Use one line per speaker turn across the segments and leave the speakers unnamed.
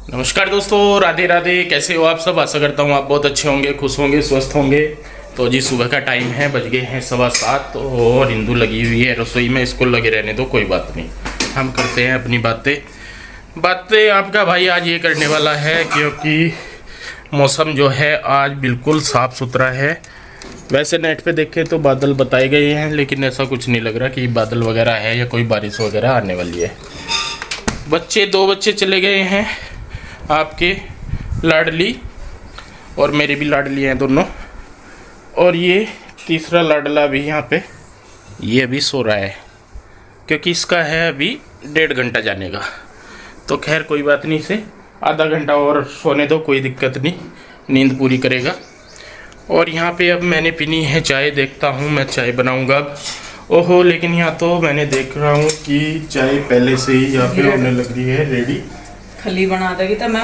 नमस्कार दोस्तों, राधे राधे। कैसे हो आप सब? आशा करता हूँ आप बहुत अच्छे होंगे, खुश होंगे, स्वस्थ होंगे। तो जी सुबह का टाइम है, बज गए हैं 7:15 और हिंदू लगी हुई है रसोई में। इसको लगे रहने दो, कोई बात नहीं। हम करते हैं अपनी बातें। आपका भाई आज ये करने वाला है क्योंकि मौसम जो है आज बिल्कुल साफ़ सुथरा है। वैसे नेट पे देखें तो बादल बताए गए हैं, लेकिन ऐसा कुछ नहीं लग रहा कि बादल वगैरह है या कोई बारिश वगैरह आने वाली है। दो बच्चे चले गए हैं, आपके लाडली और मेरी भी लाडली हैं दोनों। और ये तीसरा लाडला भी यहाँ पे, ये अभी सो रहा है क्योंकि इसका है अभी 1.5 घंटा जाने का। तो खैर कोई बात नहीं, इसे आधा घंटा और सोने दो, कोई दिक्कत नहीं, नींद पूरी करेगा। और यहाँ पे अब मैंने पीनी है चाय। देखता हूँ मैं चाय बनाऊँगा अब। ओहो, लेकिन यहाँ तो मैंने देख रहा हूँ कि चाय पहले से ही यहाँ पे होने लग रही है रेडी।
खली बना देगी तो मैं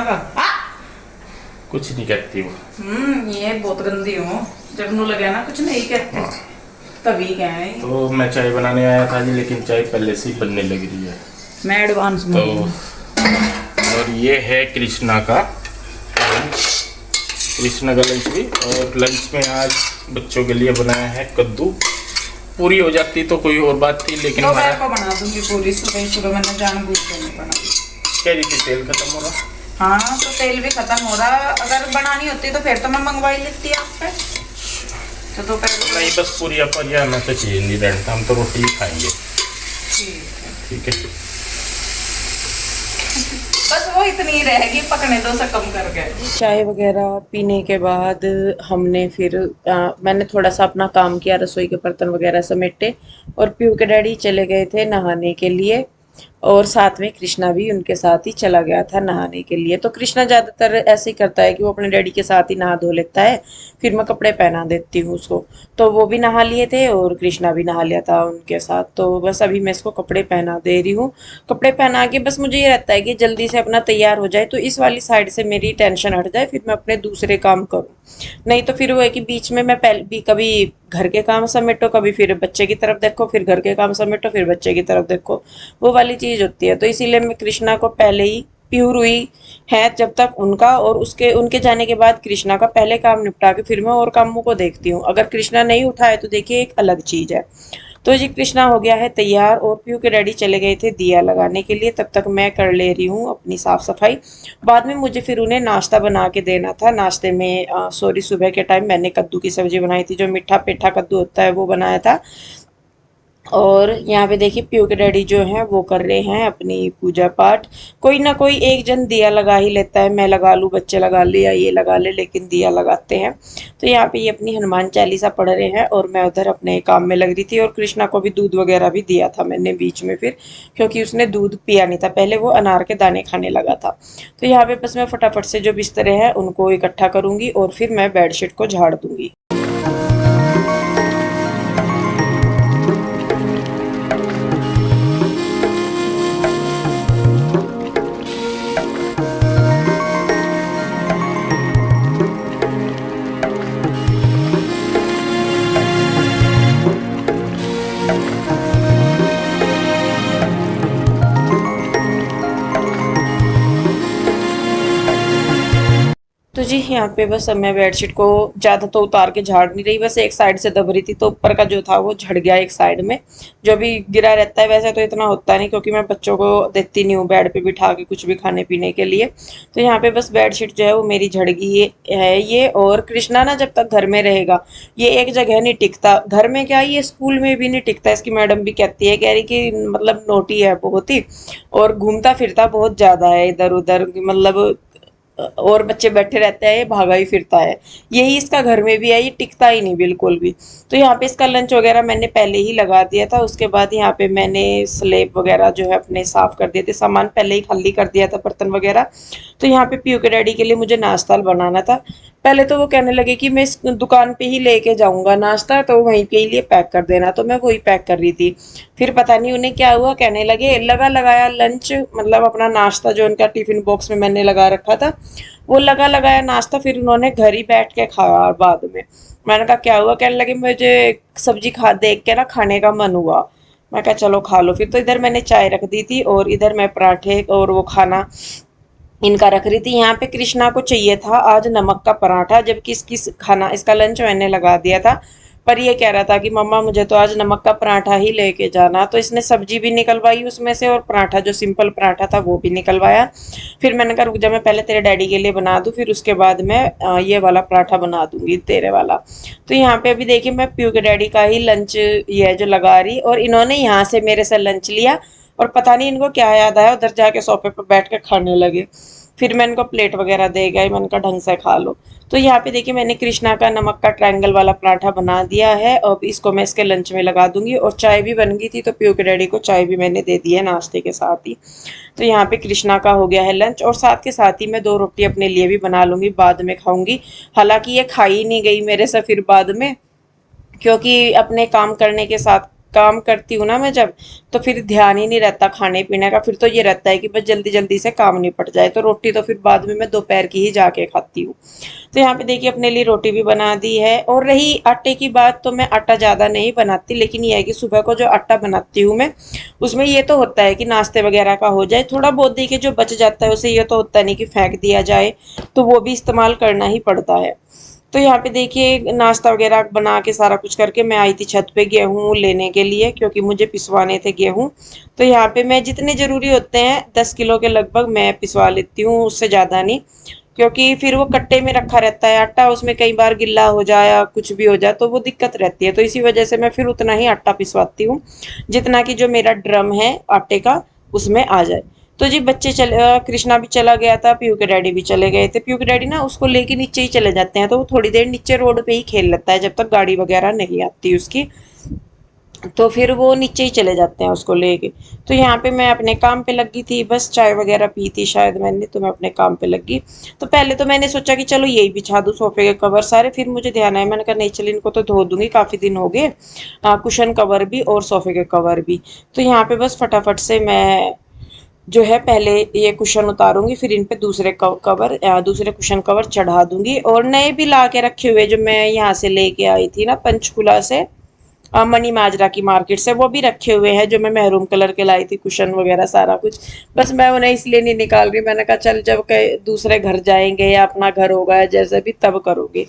कुछ नहीं कहती वो।
ये बहुत गंदी हूँ। जब नू लगे ना कुछ नहीं कहती, तभी कहे।
तो मैं चाय बनाने आया था जी, लेकिन चाय पहले से ही बनने लग रही है।
मैं एडवांस में
तो और ये है कृष्णा का लंच, कृष्णा का लंच भी। और लंच में आज बच्चों के लिए बनाया है कद्दू। पूरी हो जाती तो कोई और बात थी, लेकिन
तो मैं को बना दूंगी पूरी। सुबह मैंने जानबूझ के नहीं बनाई।
कह रही थी तेल खत्म हो रहा।
हाँ, तो तेल भी खत्म हो रहा। अगर बनानी होती तो फिर तो मैं मंगवाई लेती आपसे। तो पहले
नहीं, बस पूरी अपन या मैं तो चीज नहीं रहता, हम तो रोटी ही खाएंगे। ठीक है,
बस वो इतनी रहेगी, पकने दो से कम करके। चाय वगैरह पीने के बाद हमने फिर मैंने थोड़ा सा अपना काम किया, रसोई के बर्तन वगैरह समेटे। और पीयू के डैडी चले गए थे नहाने के लिए, और साथ में कृष्णा भी उनके साथ ही चला गया था नहाने के लिए। तो कृष्णा ज़्यादातर ऐसे ही करता है कि वो अपने डैडी के साथ ही नहा धो लेता है, फिर मैं कपड़े पहना देती हूँ उसको। तो वो भी नहा लिए थे और कृष्णा भी नहा लिया था उनके साथ। तो बस अभी मैं इसको कपड़े पहना दे रही हूँ। कपड़े पहना के बस मुझे ये रहता है कि जल्दी से अपना तैयार हो जाए, तो इस वाली साइड से मेरी टेंशन हट जाए, फिर मैं अपने दूसरे काम करूँ। नहीं तो फिर वो है कि बीच में मैं पहले भी कभी घर के काम समेटो, कभी फिर बच्चे की तरफ देखो, फिर घर के काम समेटो, फिर बच्चे की तरफ देखो, वो वाली चीज़ होती है। तो इसीलिए मैं कृष्णा को पहले ही, प्यूर हुई है जब तक उनका, और उसके उनके जाने के बाद कृष्णा का पहले काम निपटा के फिर मैं और कामों को देखती हूँ। अगर कृष्णा नहीं उठाए तो देखिए एक अलग चीज़ है। तो जी कृष्णा हो गया है तैयार, और पीयू के डैडी चले गए थे दिया लगाने के लिए। तब तक मैं कर ले रही हूँ अपनी साफ सफाई। बाद में मुझे फिर उन्हें नाश्ता बना के देना था। नाश्ते में सुबह के टाइम मैंने कद्दू की सब्जी बनाई थी, जो मीठा पेठा कद्दू होता है वो बनाया था। और यहाँ पे देखिए पीयू के डैडी जो हैं वो कर रहे हैं अपनी पूजा पाठ। कोई ना कोई एक जन दिया लगा ही लेता है, मैं लगा लूँ, बच्चे लगा ले या ये लगा ले, लेकिन दिया लगाते हैं। तो यहाँ पे ये अपनी हनुमान चालीसा पढ़ रहे हैं और मैं उधर अपने काम में लग रही थी। और कृष्णा को भी दूध वगैरह भी दिया था मैंने बीच में फिर, क्योंकि उसने दूध पिया नहीं था पहले, वो अनार के दाने खाने लगा था। तो यहाँ पे बस मैं फटाफट से जो बिस्तरे हैं उनको इकट्ठा करूँगी और फिर मैं बेडशीट को झाड़ दूँगी। तो जी यहाँ पे बस अब मैं बेडशीट को ज़्यादा तो उतार के झाड़ नहीं रही, बस एक साइड से दब रही थी, तो ऊपर का जो था वो झड़ गया एक साइड में। जो भी गिरा रहता है, वैसे तो इतना होता नहीं क्योंकि मैं बच्चों को देती नहीं हूँ बेड पे बिठा के कुछ भी खाने पीने के लिए। तो यहाँ पे बस बेडशीट जो है वो मेरी झड़ गई है ये। और कृष्णा ना जब तक घर में रहेगा ये एक जगह नहीं टिकता। घर में क्या, ये स्कूल में भी नहीं टिकता। इसकी मैडम भी कहती है, कह रही कि मतलब नोटी है बहुत ही, और घूमता फिरता बहुत ज़्यादा है इधर उधर, मतलब और बच्चे बैठे रहते हैं, ये भागा ही फिरता है। यही इसका घर में भी है, ये टिकता ही नहीं बिल्कुल भी। तो यहाँ पे इसका लंच वगैरह मैंने पहले ही लगा दिया था। उसके बाद यहाँ पे मैंने स्लेब वगैरह जो है अपने साफ कर दिए थे, सामान पहले ही खाली कर दिया था, बर्तन वगैरह। तो यहाँ पे पीयू के डैडी के लिए मुझे नाश्ता बनाना था। पहले तो वो कहने लगे कि मैं इस दुकान पे ही लेके जाऊंगा नाश्ता, तो वहीं पे ही लिए पैक कर देना। तो मैं वही पैक कर रही थी। फिर पता नहीं उन्हें क्या हुआ, कहने लगे लगा लगाया लंच, मतलब अपना नाश्ता जो उनका टिफिन बॉक्स में मैंने लगा रखा था, वो लगा लगाया नाश्ता फिर उन्होंने घर ही बैठ के खाया बाद में। मैंने कहा क्या हुआ, कहने लगे मुझे सब्जी खा देख के ना खाने का मन हुआ। मैं कहा चलो खा लो फिर। तो इधर मैंने चाय रख दी थी और इधर मैं पराठे और वो खाना इनका रख रही थी। यहाँ पे कृष्णा को चाहिए था आज नमक का पराठा, जबकि इसकी खाना इसका लंच मैंने लगा दिया था। पर ये कह रहा था कि मम्मा मुझे तो आज नमक का पराठा ही लेके जाना, तो इसने सब्जी भी निकलवाई उसमें से और पराठा जो सिंपल पराठा था वो भी निकलवाया। फिर मैंने कहा रुक जा, मैं पहले तेरे डैडी के लिए बना दूं, फिर उसके बाद मैं ये वाला पराठा बना दूंगी तेरे वाला। तो यहाँ पे अभी देखिए मैं पीयू के डैडी का ही लंच ये जो लगा रही, और इन्होंने यहाँ से मेरे से लंच लिया और पता नहीं इनको क्या याद आया, उधर जाके सोफे पर बैठ के खाने लगे। फिर मैं इनको प्लेट वगैरह दे गई, मैंने कहा ढंग से खा लो। तो यहाँ पे देखिए मैंने कृष्णा का नमक का ट्रायंगल वाला पराठा बना दिया है, अब इसको मैं इसके लंच में लगा दूंगी। और चाय भी बन गई थी, तो पीयू के डैडी को चाय भी मैंने दे दी है नाश्ते के साथ ही। तो यहाँ पे कृष्णा का हो गया है लंच, और साथ के साथ ही मैं 2 रोटी अपने लिए भी बना लूंगी, बाद में खाऊंगी। हालांकि ये खाई नहीं गई मेरे से फिर बाद में, क्योंकि अपने काम करने के साथ काम करती हूँ ना मैं जब, तो फिर ध्यान ही नहीं रहता खाने पीने का। फिर तो ये रहता है कि बस जल्दी जल्दी से काम निपट जाए, तो रोटी तो फिर बाद में मैं दोपहर की ही जाके खाती हूँ। तो यहाँ पे देखिए अपने लिए रोटी भी बना दी है। और रही आटे की बात, तो मैं आटा ज़्यादा नहीं बनाती, लेकिन ये है कि सुबह को जो आटा बनाती हूँ मैं, उसमें ये तो होता है कि नाश्ते वगैरह का हो जाए, थोड़ा बहुत देखिए जो बच जाता है उसे ये तो होता नहीं कि फेंक दिया जाए, तो वो भी इस्तेमाल करना ही पड़ता है। तो यहाँ पे देखिए नाश्ता वगैरह बना के सारा कुछ करके मैं आई थी छत पे गेहूं लेने के लिए, क्योंकि मुझे पिसवाने थे गेहूं। तो यहाँ पे मैं जितने जरूरी होते हैं 10 किलो के लगभग मैं पिसवा लेती हूँ, उससे ज़्यादा नहीं। क्योंकि फिर वो कट्टे में रखा रहता है आटा, उसमें कई बार गिल्ला हो जाए या कुछ भी हो जाए तो वो दिक्कत रहती है, तो इसी वजह से मैं फिर उतना ही आटा पिसवाती हूँ जितना कि जो मेरा ड्रम है आटे का उसमें आ जाए। तो जी बच्चे चले, कृष्णा भी चला गया था, पीयू के डैडी भी चले गए थे। पीयू के डैडी ना उसको लेके नीचे ही चले जाते हैं, तो वो थोड़ी देर नीचे रोड पे ही खेल लेता है जब तक गाड़ी वगैरह नहीं आती उसकी। तो फिर वो नीचे ही चले जाते हैं उसको लेके। तो यहाँ पे मैं अपने काम पे लगी थी, बस चाय वगैरह पी थी शायद मैंने, तो मैं अपने काम पे लगी। तो पहले तो मैंने सोचा कि चलो यही बिछा दूँ सोफे के कवर सारे, फिर मुझे ध्यान आया, मैंने कहा नहीं चल इनको तो धो दूंगी, काफी दिन हो गए, कुशन कवर भी और सोफे के कवर भी। तो यहाँ पे बस फटाफट से मैं जो है पहले ये कुशन उतारूंगी, फिर इन पे दूसरे कवर दूसरे कुशन कवर चढ़ा दूंगी। और नए भी ला के रखे हुए जो मैं यहाँ से लेके आई थी ना पंचकुला से, मनी माजरा की मार्केट से, वो भी रखे हुए हैं जो मैं मैरून कलर के लाई थी, कुशन वगैरह सारा कुछ। बस मैं उन्हें इसलिए नहीं निकाल रही, मैंने कहा चल जब कहीं दूसरे घर जाएंगे या अपना घर होगा जैसे भी तब करोगे।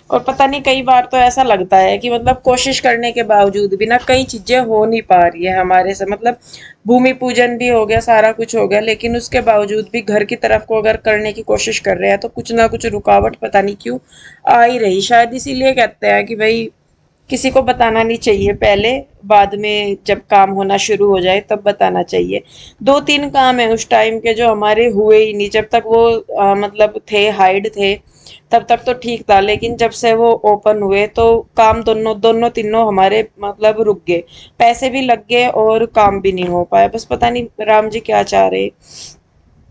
और पता नहीं कई बार तो ऐसा लगता है कि मतलब कोशिश करने के बावजूद भी ना कई चीजें हो नहीं पा रही है हमारे से, मतलब भूमि पूजन भी हो गया सारा कुछ हो गया, लेकिन उसके बावजूद भी घर की तरफ को अगर करने की कोशिश कर रहे हैं तो कुछ ना कुछ रुकावट पता नहीं क्यों आ ही रही। शायद इसीलिए कहते हैं कि भाई किसी को बताना नहीं चाहिए पहले, बाद में जब काम होना शुरू हो जाए तब बताना चाहिए। 2-3 काम है उस टाइम के जो हमारे हुए ही नहीं, जब तक वो मतलब थे हाइड थे तब तक तो ठीक था, लेकिन जब से वो ओपन हुए तो काम दोनों दोनों तीनों हमारे मतलब रुक गए, पैसे भी लग गए और काम भी नहीं हो पाया। बस पता नहीं राम जी क्या चाह रहे,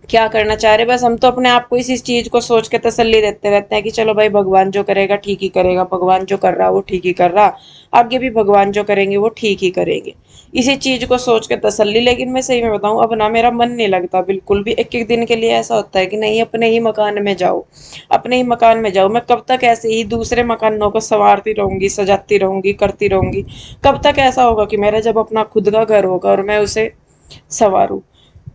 क्या करना चाह रहे। बस हम तो अपने आप को इस चीज को सोच के तसल्ली देते रहते हैं कि चलो भाई भगवान जो करेगा ठीक ही करेगा, भगवान जो कर रहा वो ठीक ही कर रहा, आगे भी भगवान जो करेंगे वो ठीक ही करेंगे, इसी चीज को सोच के तसल्ली। लेकिन मैं सही में बताऊं अब ना मेरा मन नहीं लगता बिल्कुल भी, एक एक दिन के लिए ऐसा होता है कि नहीं अपने ही मकान में जाओ, अपने ही मकान में जाओ। मैं कब तक ऐसे ही दूसरे मकानों को संवारती रहूंगी, सजाती रहूंगी, करती रहूंगी? कब तक ऐसा होगा कि मेरा जब अपना खुद का घर होगा और मैं उसे संवारूं?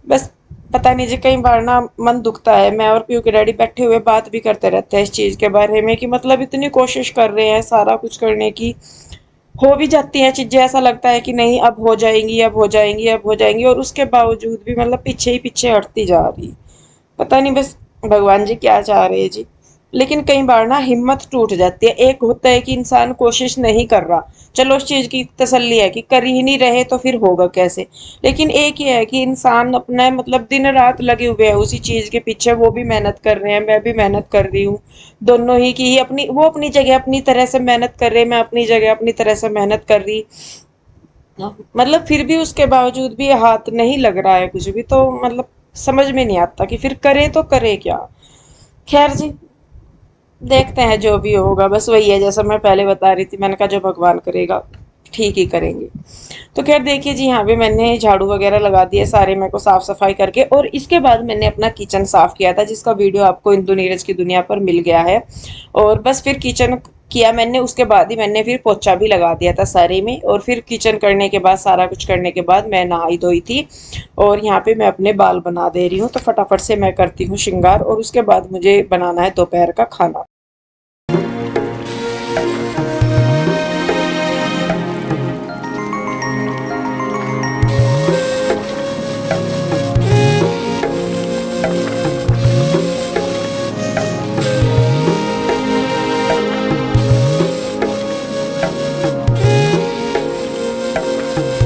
बस पता नहीं जी कई बार ना मन दुखता है। मैं और पीयू के डैडी बैठे हुए बात भी करते रहते हैं इस चीज के बारे में कि मतलब इतनी कोशिश कर रहे हैं सारा कुछ करने की, हो भी जाती हैं चीजें, ऐसा लगता है कि नहीं अब हो जाएंगी, अब हो जाएंगी, अब हो जाएंगी, और उसके बावजूद भी मतलब पीछे ही पीछे हटती जा रही। पता नहीं बस भगवान जी क्या चाह रहे हैं जी। लेकिन कई बार ना हिम्मत टूट जाती है। एक होता है कि इंसान कोशिश नहीं कर रहा, चलो उस चीज की तसल्ली है कि कर ही नहीं रहे तो फिर होगा कैसे। लेकिन एक ये है कि इंसान अपना मतलब दिन रात लगे हुए हैं उसी चीज के पीछे, वो भी मेहनत कर रहे हैं, मैं भी मेहनत कर रही हूँ, दोनों ही की ही अपनी, वो अपनी जगह अपनी तरह से मेहनत कर रहे हैं, मैं अपनी जगह अपनी तरह से मेहनत कर रही, मतलब फिर भी उसके बावजूद भी हाथ नहीं लग रहा है कुछ भी, तो मतलब समझ में नहीं आता कि फिर करे तो करे क्या। खैर जी देखते हैं जो भी होगा, बस वही है जैसा मैं पहले बता रही थी, मैंने कहा जो भगवान करेगा ठीक ही करेंगे। तो खैर देखिए जी, यहाँ पे मैंने झाड़ू वगैरह लगा दिया सारे मेरे को साफ सफाई करके, और इसके बाद मैंने अपना किचन साफ किया था, जिसका वीडियो आपको इंदु नीरज की दुनिया पर मिल गया है। और बस फिर किचन किया मैंने, उसके बाद ही मैंने फिर पोछा भी लगा दिया था सारे में। और फिर किचन करने के बाद, सारा कुछ करने के बाद मैं नहाई धोई थी, और यहाँ पे मैं अपने बाल बना दे रही हूँ। तो फटाफट से मैं करती हूँ श्रृंगार, और उसके बाद मुझे बनाना है दोपहर का खाना।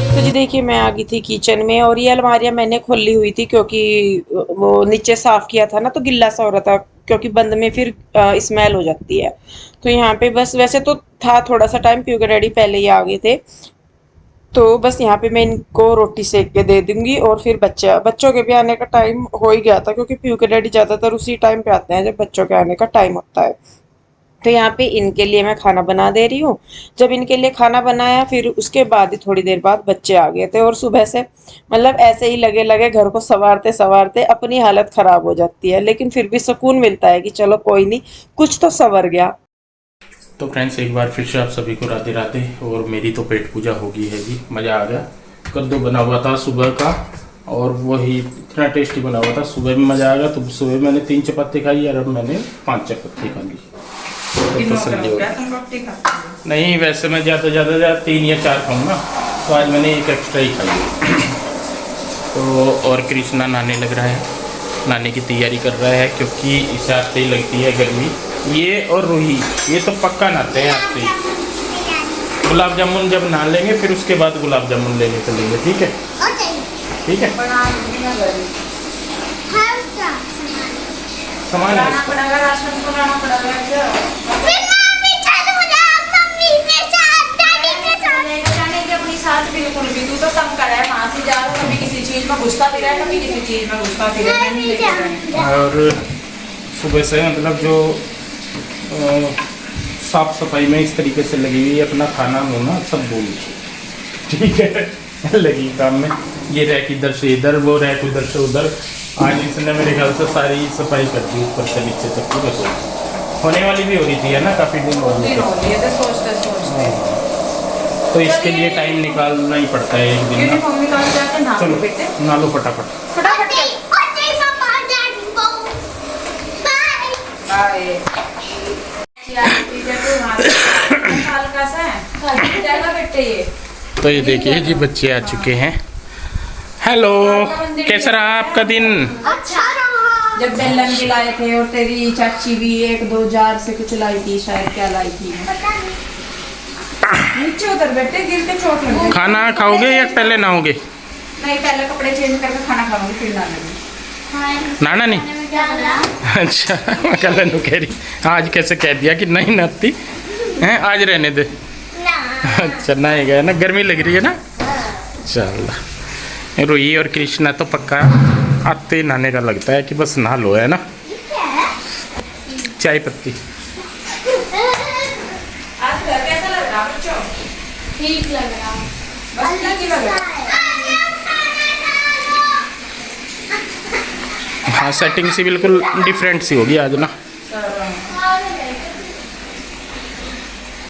तो जी देखिए, मैं आ गई थी किचन में, और ये अलमारियां मैंने खोली हुई थी क्योंकि वो नीचे साफ किया था ना, तो गिल्ला सा हो रहा था, क्योंकि बंद में फिर स्मेल हो जाती है। तो यहाँ पे बस, वैसे तो था थोड़ा सा टाइम, क्योंकि डैडी पहले ही आ गए थे। तो बस यहाँ पे मैं इनको रोटी सेक के दे दूंगी, और फिर बच्चों के भी आने का टाइम हो ही गया था, क्योंकि पीयू के डैडी ज़्यादातर उसी टाइम पे आते हैं जब बच्चों के आने का टाइम होता है। तो यहाँ पे इनके लिए मैं खाना बना दे रही हूँ। जब इनके लिए खाना बनाया, फिर उसके बाद ही थोड़ी देर बाद बच्चे आ गए थे, और सुबह से मतलब ऐसे ही लगे लगे घर को संवारते संवारते अपनी हालत खराब हो जाती है, लेकिन फिर भी सुकून मिलता है कि चलो कोई नहीं, कुछ तो संवर गया।
तो फ्रेंड्स, एक बार फिर से आप सभी को राधे राधे। और मेरी तो पेट पूजा हो गई है जी, मज़ा आ गया। कद्दू बना हुआ था सुबह का, और वही इतना टेस्टी बना हुआ था, सुबह में मज़ा आ गया। तो सुबह मैंने 3 चपाती खाई, और अब मैंने 5 चपाती खा ली। तो तसल्ली हो गई। नहीं, वैसे मैं ज़्यादा 3 या 4 खाऊंगा, तो आज मैंने एक एक्स्ट्रा ही खाई। तो और कृष्णा नहाने लग रहा है, नहाने की तैयारी कर रहा है, क्योंकि इसे आते ही लगती है गर्मी। ये और रूही, ये तो पक्का नहाते हैं आते ही। गुलाब जामुन जब नहा लेंगे, फिर उसके बाद गुलाब जामुन लेने चलेंगे, ठीक है? ठीक है। सामान है
बिल्कुल भी। तू तो तंग कर रहा है, वहाँ से जा रहा है, कभी किसी चीज में घुसता फिर है, कभी किसी चीज में घुसता फिर है। मैं नहीं लेके जाऊंगी।
और सुबह से मतलब जो साफ सफाई में इस तरीके से लगी हुई है, अपना खाना मुना सब भूल, ठीक है, लगी काम में। ये रैक इधर से इधर, वो रैक उधर से उधर। आज इसने मेरे ख्याल से सारी सफाई कर दी, ऊपर से नीचे तक की रसोई होने वाली भी हो रही थी, है ना, काफ़ी दिन हो गए। तो इसके लिए टाइम निकालना ही पड़ता है एक दिन ना। चलो नहा लो फटाफट। तो ये देखिए जी, बच्चे आ चुके हैं। हेलो, कैसा रहा आपका दिन?
अच्छा रहा। जब बेलन भी लाए थे, और तेरी चाची भी 1-2 जार से कुछ लाई थी, शायद क्या लाई थी, नीचे उतर बैठे, गिर के चोट लग गई।
खाना खाओगे या पहले नहाओगे?
नहीं, पहले कपड़े चेंज करके खाना खाऊंगी, फिर नहाऊंगी।
नहाना नहीं? अच्छा, मैं कल कह रही आज कैसे कह दिया कि नहीं नहाती हैं, आज रहने दे। अच्छा, नहाएगा है ना, गर्मी लग रही है ना। चल, रूही और कृष्णा तो पक्का आते नहाने का लगता है कि बस नहा लो, है ना। चाय पत्ती
कैसा लग रहा बच्चों?
ठीक लग रहा।
बस ठीक ही लग रहा।
हाँ, सेटिंग सी बिल्कुल डिफरेंट सी होगी आज ना।